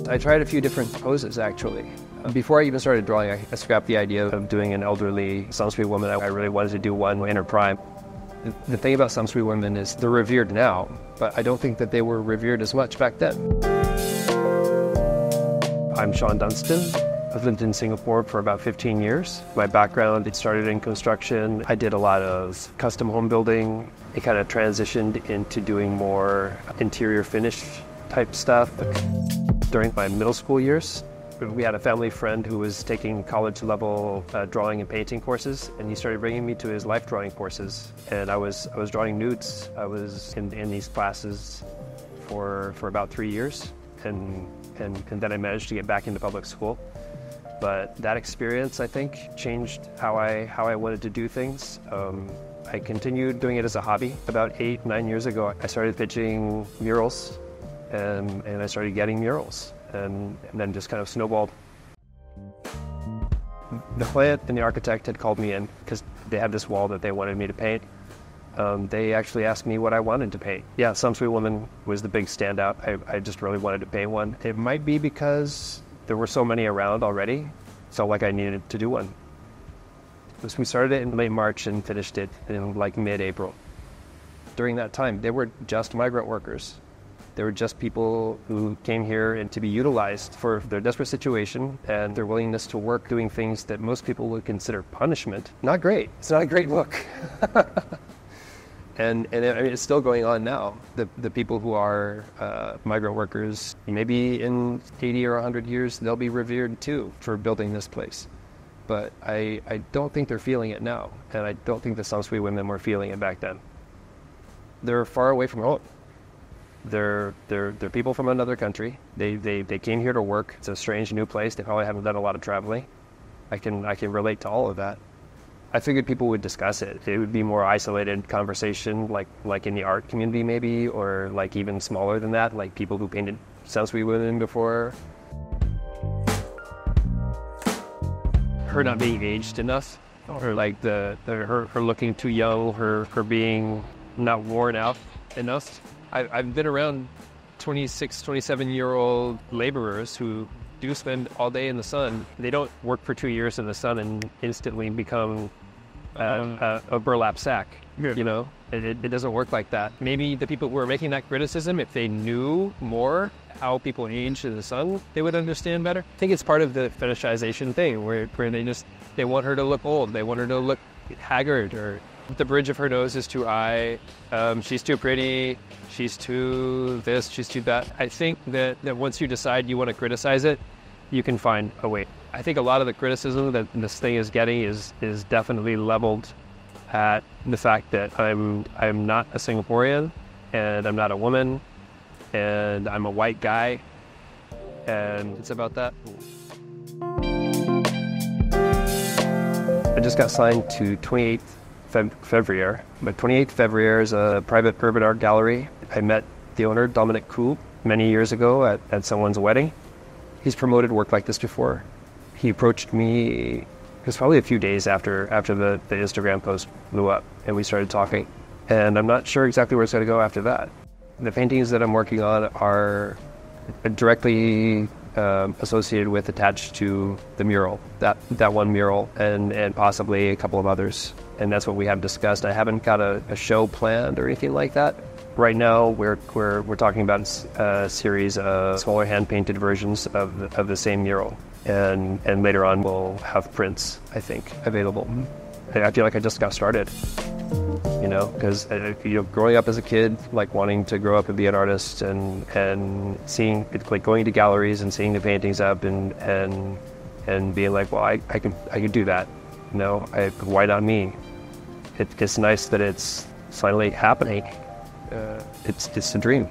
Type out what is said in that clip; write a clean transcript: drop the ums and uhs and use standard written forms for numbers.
I tried a few different poses, actually. Before I even started drawing, I scrapped the idea of doing an elderly Samsui woman. I really wanted to do one in her prime. The thing about Samsui women is they're revered now, but I don't think that they were revered as much back then. I'm Sean Dunston. I've lived in Singapore for about 15 years. My background, it started in construction. I did a lot of custom home building. It kind of transitioned into doing more interior finish type stuff. During my middle school years, we had a family friend who was taking college-level drawing and painting courses, and he started bringing me to his life drawing courses. And I was drawing nudes. I was in these classes for about 3 years, and then I managed to get back into public school. But that experience, I think, changed how I wanted to do things. I continued doing it as a hobby. About 8-9 years ago, I started pitching murals. And I started getting murals, and then just kind of snowballed. The client and the architect had called me in because they had this wall that they wanted me to paint. They actually asked me what I wanted to paint. Yeah, Samsui woman was the big standout. I just really wanted to paint one. It might be because there were so many around already, felt like I needed to do one. So we started it in late March and finished it in like mid-April. During that time, they were just migrant workers. They were just people who came here and to be utilized for their desperate situation and their willingness to work doing things that most people would consider punishment. Not great. It's not a great look. And I mean, it's still going on now. The people who are migrant workers, maybe in 80 or 100 years, they'll be revered too for building this place. But I don't think they're feeling it now. And I don't think the Samsui women were feeling it back then. They're far away from home. They're people from another country. They came here to work. It's a strange new place. They probably haven't done a lot of traveling. I can relate to all of that. I figured people would discuss it. It would be more isolated conversation, like in the art community maybe, or like even smaller than that, like people who painted Samsui women before. Her not being aged enough, or like her looking too young, her being not worn out enough. I've been around 26, 27-year-old laborers who do spend all day in the sun. They don't work for 2 years in the sun and instantly become a burlap sack. Yeah. You know, it doesn't work like that. Maybe the people who are making that criticism, if they knew more how people age in the sun, they would understand better. I think it's part of the fetishization thing where they want her to look old. They want her to look haggard, or the bridge of her nose is too high. She's too pretty. She's too this. She's too that. I think that once you decide you want to criticize it, you can find a way. I think a lot of the criticism that this thing is getting is definitely leveled at the fact that I'm not a Singaporean, and I'm not a woman, and I'm a white guy, and it's about that. I just got signed to 28th February. But 28th February is a private urban art gallery. I met the owner, Dominic Koo, many years ago at someone's wedding. He's promoted work like this before. He approached me, it was probably a few days after the Instagram post blew up, and we started talking. And I'm not sure exactly where it's going to go after that. The paintings that I'm working on are directly associated with, attached to the mural, that one mural, and possibly a couple of others. And that's what we have discussed. I haven't got a show planned or anything like that. Right now, we're talking about a series of smaller hand-painted versions of the same mural, and later on we'll have prints, I think, available. I feel like I just got started, you know, because growing up as a kid, like wanting to grow up and be an artist, and seeing like going to galleries and seeing the paintings up and being like, well, I can do that, you know, why not me? It's nice that it's finally happening. It's a dream.